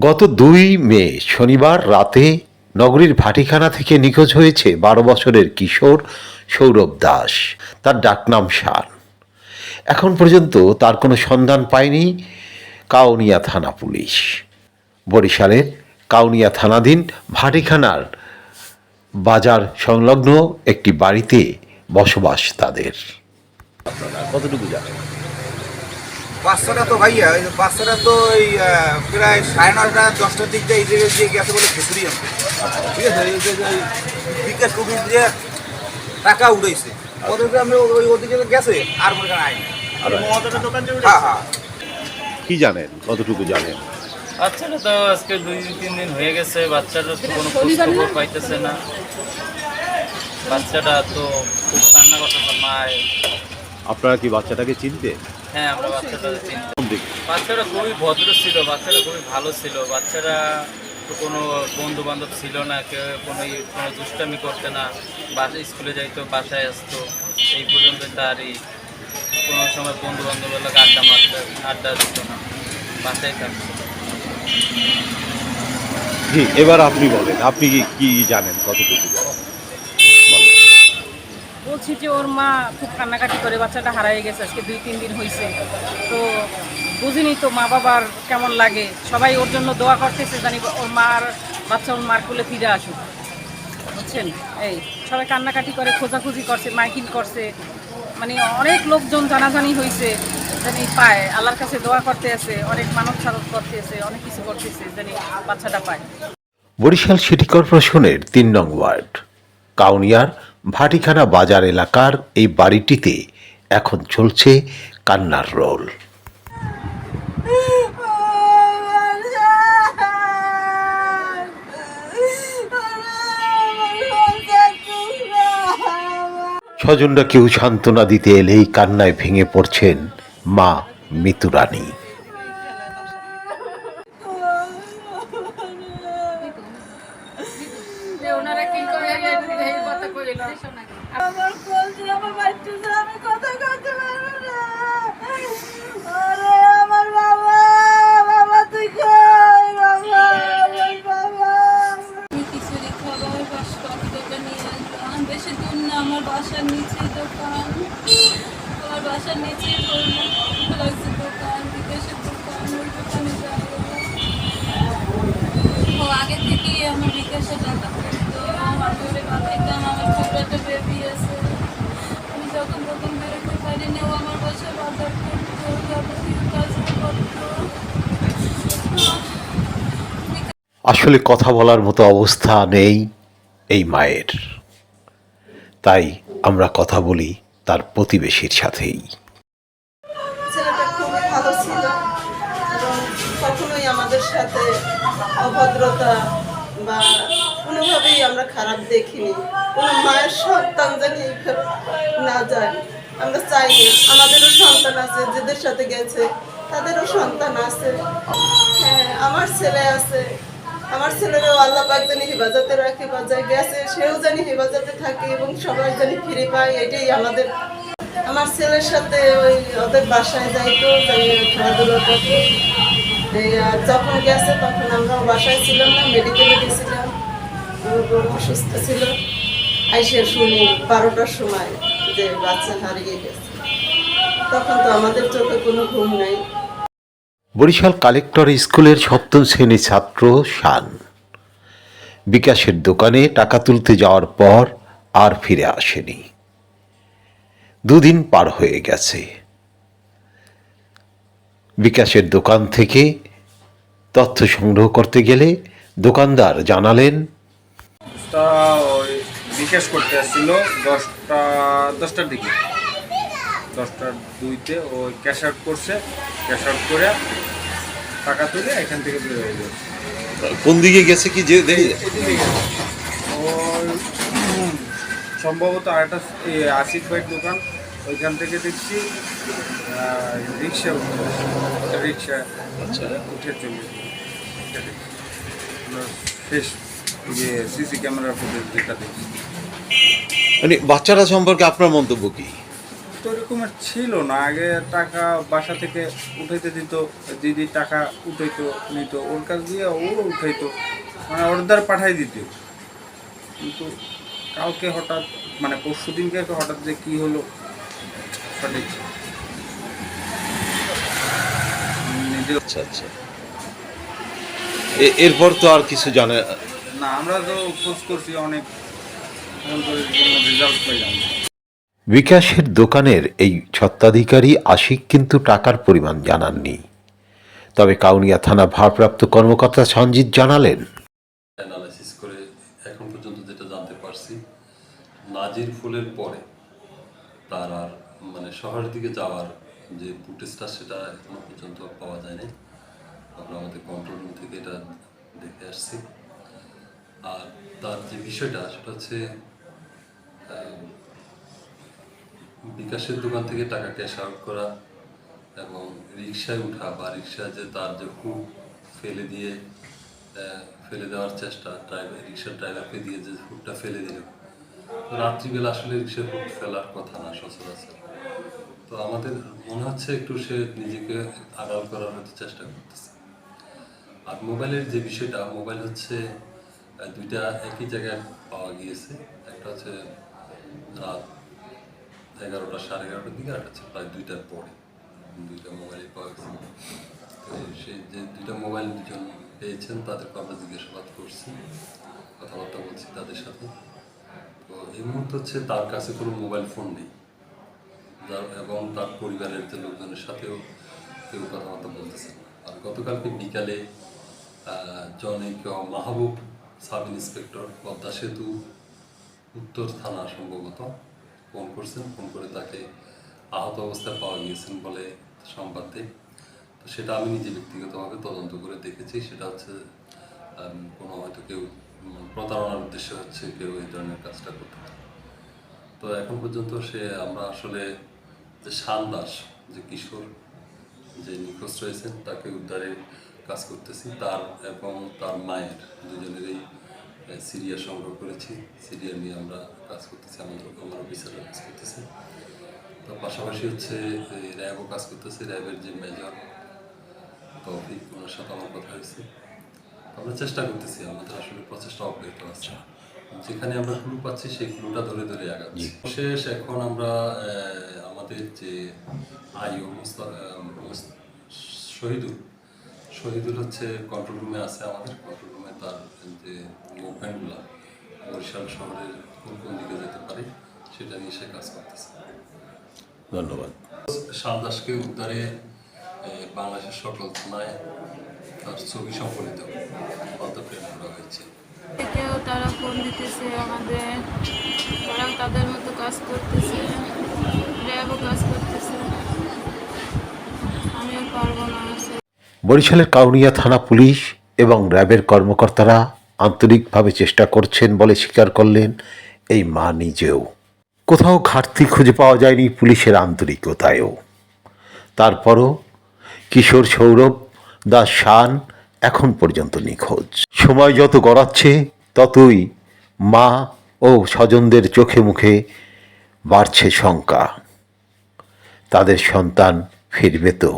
গত ২ মে শনিবার রাতে নগরীর ভাটিখানা থেকে নিখোঁজ হয়েছে ১২ বছরের কিশোর সৌরভ দাস। তার ডাকনাম শান। এখন পর্যন্ত তার কোনো সন্ধান পায়নি কাউনিয়া থানা পুলিশ। বরিশালের কাউনিয়া থানাধীন ভাটিখানার বাজার সংলগ্ন একটি বাড়িতে বসবাস তাদের। আপনারা কতটুকু জানেন? বাচ্চারা তো ভাইয়া ওই বাচ্চারা তো ওই প্রায় 9:30-10টার দিক দিয়ে এই জায়গায় দিয়ে গেছে বলে খিচুড়ি আনতে। ঠিক আছে, এই যে ওই বিকাশ কবির দিয়ে টাকা উড়াইছে ওদেরকে আমি ওই ওদিকে গেছে আর মনে করেন আইনি। হ্যাঁ হ্যাঁ। কি জানেন, কতটুকু জানেন? বাচ্চাটা তো আজকে 2-3 দিন হয়ে গেছে, বাচ্চাটা তো কোনো খোঁজ খবর পাইতেছে না। বাচ্চাটা তো খুব কান্না করতেছে মায়। আপনারা কি বাচ্চাটাকে চিনতে? হ্যাঁ, আমরা বাচ্চাটা চিনতে। বাচ্চাটা খুবই ভদ্র ছিল, বাচ্চাটা খুবই ভালো ছিল। বাচ্চারা তো কোনো বন্ধু বান্ধব ছিল না, কেউ কোনো দুষ্টামি করতে না, বাসায় স্কুলে যাইতো, বাসায় আসতো। এই পর্যন্ত তারই কোনো সময় বন্ধু বান্ধবের লোক আড্ডা দিত না, বাসায় থাকতো। জি, এবার আপনি বলেন, আপনি কি জানেন, কতটুকু জানেন? বলছি যে ওর মা খুব কান্নাকাটি করে, বাচ্চাটা হারিয়ে গেছে আজকে 2-3 দিন হয়েছে। তো বুঝিনি তো মা বাবার কেমন লাগে, সবাই ওর জন্য দোয়া করতেছে, জানি ওর বাচ্চা ওর মার কোলে ফিরে আসুক, বুঝছেন। এই সবাই কান্নাকাটি করে, খোঁজাখুঁজি করছে, মাইকিং করছে, মানে অনেক লোকজন জানাজানি হয়েছে, জানি পায়। আল্লাহর কাছে দোয়া করতে আছে, অনেক মানব সাধক করতেছে, অনেক কিছু করতেছে, জানি বাচ্চাটা পায়। বরিশাল সিটি কর্পোরেশনের ৩ নং ওয়ার্ড কাউনিয়ার ভাটিখানা বাজার এলাকার এই বাড়িটিতে এখন চলছে কান্নার রোল। স্বজনরা কেউ সান্ত্বনা দিতে এলেই কান্নায় ভেঙে পড়ছেন মা মিতুরানী। ওনারা কি করে এই কথা কইল, আমার বলছি আমার বাচ্চা আমি কথা কইতে পারবো না। আরে আমার বাবা, বাবা তুই কই বাবা, আমার বাবা। আমি খিচুড়ি খাবার বাসপাতি দোকান নিয়ে আসলাম, বেশি দূর না, আমার বাসার নিচে দোকান, আমার বাসার নিচে লাগছে দোকান, বিদেশের দোকান, ওই দোকানে যাবো। ও আগে থেকেই আমার বিকাশে টাকা করতো, আমার ঘরে পাঠাইতাম, আমার ছোট একটা বেবি আছে। আমি যখন প্রথম বেরোতে পারিনি, ও আমার বাসায় বাজার করতো, যাবতীয় কাজ করতো। আসলে কথা বলার মতো অবস্থা নেই এই মায়ের, তাই আমরা কথা বলি তার প্রতিবেশীর সাথেই। ছেলেটা খুবই ভালো ছিল এবং কখনোই আমাদের সাথে অভদ্রতা বা কোনোভাবেই আমরা খারাপ দেখিনি। কোনো মায়ের সন্তান জানি না যায়, আমরা চাই না। আমাদেরও সন্তান আছে, যাদের সাথে গেছে তাদেরও সন্তান আছে। হ্যাঁ, আমার ছেলে আছে, আমার ছেলেরও আল্লাহ পাক জানি হেফাজতে রাখে, বাজায় গেছে সেও জানি হেফাজতে থাকে এবং সবাই জানি ফিরে পায়, এটাই আমাদের। আমার ছেলের সাথে ওই ওদের বাসায় যাইতো, যাই খেলাধুলা করতো। আর যখন গেছে তখন আমরা বাসায় ছিলাম না, মেডিকেলে গেছিলাম, অসুস্থ ছিল। আইসে শুনি 12টার সময় যে বাচ্চা হারিয়ে গেছে। তখন তো আমাদের চোখে কোনো ঘুম নাই। বরিশাল কালেক্টর স্কুলের 7ম শ্রেণীর ছাত্র শান বিকাশের দোকানে টাকা তুলতে যাওয়ার পর আর ফিরে আসেনি। 2 দিন পার হয়ে গেছে। বিকাশের দোকান থেকে তথ্য সংগ্রহ করতে গেলে দোকানদার জানালেন, তা ওই বিকাশ করতে আসছিল 10টার দিকে, 10:02-তে ওই ক্যাশ আউট করছে, ক্যাশ আউট করে টাকা তুলে এখান থেকে বের হয়ে গেছে। কোন দিকে গেছে কি যে দেখি ওই সম্ভবত আরেকটা আশিক ভাইয়ের দোকান, ওইখান থেকে দেখছি রিক্সা রিক্সা উঠে চলে শেষ যে সিসি ক্যামেরার ফুটেজ যেটা দেখছি। মানে বাচ্চারা সম্পর্কে আপনার মন্তব্য কি? তো এরকমের ছিল না। আগে টাকা বাসা থেকে উঠাইতে দিত, দিদি টাকা উঠাইতো নিত, ওর কাছ দিয়ে ও উঠাইতো, মানে অর্ডার পাঠাই দিত। কিন্তু কালকে হঠাৎ, মানে পরশু দিনকে হঠাৎ যে কী হলো সঠিক নিজে আচ্ছা আচ্ছা, এরপর তো আর কিছু জানে না। আমরা তো খোঁজ করছি অনেক, ফোন করে কোনো রেজাল্ট পাইলাম না। বিকাশের দোকানের এই স্বত্বাধিকারী আশিক কিন্তু টাকার পরিমাণ জানাননি। তবে কাউনিয়া থানা ভারপ্রাপ্ত কর্মকর্তা সঞ্জিত জানালেন, অ্যানালাইসিস করে এখন পর্যন্ত যেটা জানতে পারছি, নাজির ফুলের পরে তার আর মানে শহরের দিকে যাওয়ার যে ফুটেজটা সেটা এখনো পর্যন্ত পাওয়া যায়নি। আমরা আমাদের কন্ট্রোল রুম থেকে এটা দেখে আসছি। আর তার যে বিষয়টা সেটা হচ্ছে বিকাশের দোকান থেকে টাকা ক্যাশ আউট করা এবং রিক্সায় উঠা বা রিক্সায় যে তার যে হুক ফেলে দেওয়ার চেষ্টা, রিক্সার ড্রাইভারকে দিয়ে যে হুকটা ফেলে দিল, রাত্রিবেলা আসলে রিক্সার হুক ফেলার কথা না সচরাচর। তো আমাদের মনে হচ্ছে একটু সে নিজেকে আড়াল করার হয়তো চেষ্টা করতেছে। আর মোবাইলের যে বিষয়টা, মোবাইল হচ্ছে দুইটা একই জায়গায় পাওয়া গিয়েছে। একটা হচ্ছে রাত 11টা সাড়ে 11টার দিকে, আর একটা হচ্ছে প্রায় 2টার পরে। দুইটা মোবাইলই পাওয়া গেছে। তো সেই যে দুইটা মোবাইল দুজন পেয়েছেন তাদেরকে আমরা জিজ্ঞাসাবাদ করছি, কথাবার্তা বলছি তাদের সাথে। তো এই মুহূর্তে হচ্ছে তার কাছে কোনো মোবাইল ফোন নেই, এবং তার পরিবারের যে লোকজনের সাথেও কেউ কথাবার্তা বলতেছে না। আর গতকালকে বিকালে জনৈক মাহবুব সাব ইন্সপেক্টর পদ্মা সেতু উত্তর থানা সম্ভবত ফোন করছেন, ফোন করে তাকে আহত অবস্থায় পাওয়া গিয়েছেন বলে সংবাদ দেয়। তো সেটা আমি নিজে ব্যক্তিগতভাবে তদন্ত করে দেখেছি। সেটা হচ্ছে কোনো হয়তো কেউ প্রতারণার উদ্দেশ্যে হচ্ছে কেউ এই ধরনের কাজটা করতে পারে। তো এখন পর্যন্ত আমরা আসলে যে শান দাস, যে কিশোর যে নিখোঁজ রয়েছেন, তাকে উদ্ধারের কাজ করতেছি। তার এবং তার মায়ের দুজনেরই সিরিয়া সংগ্রহ করেছি, সিরিয়া নিয়ে আমরা কাজ করতেছি, আমার অফিসাররা কাজ করতেছে। তো পাশাপাশি হচ্ছে র্যাবও কাজ করতেছে। র্যাবের যে মেজর তৌফিক, ওনার সাথে আমার কথা হয়েছে। আমরা চেষ্টা করতেছি, আমাদের আসলে প্রচেষ্টা অব্যাহত আছে। যেখানে আমরা ক্লু পাচ্ছি সেই ক্লুটা ধরে ধরে আগাচ্ছি। শেষ এখন আমরা আমাদের যে আইও শহীদুল হচ্ছে কন্ট্রোল রুমে আছে। আমাদের কন্ট্রোল রুমে তার যে মুভমেন্টগুলো বরিশাল শহরের কোন কোন দিকে যেতে পারে সেটা নিয়ে সে কাজ করতেছে। ধন্যবাদ। শান দাসকে উদ্ধারে বাংলাদেশের সকল থানায় তার ছবি সম্বলিত পদক্ষেপ করা হয়েছে। থেকেও তারা ফোন দিতেছে আমাদের, তারাও তাদের মতো কাজ করতেছে, র্যাবও কাজ করতেছে। আমিও পারবো না। বরিশালের কাউনিয়া থানা পুলিশ এবং র্যাবের কর্মকর্তারা আন্তরিকভাবে চেষ্টা করছেন বলে স্বীকার করলেন এই মা নিজেও। কোথাও ঘাটতি খুঁজে পাওয়া যায়নি পুলিশের আন্তরিকতায়ও। তারপরও কিশোর সৌরভ দাস শান এখন পর্যন্ত নিখোঁজ। সময় যত গড়াচ্ছে ততই মা ও স্বজনদের চোখে মুখে বাড়ছে শঙ্কা, তাদের সন্তান ফিরবে তো।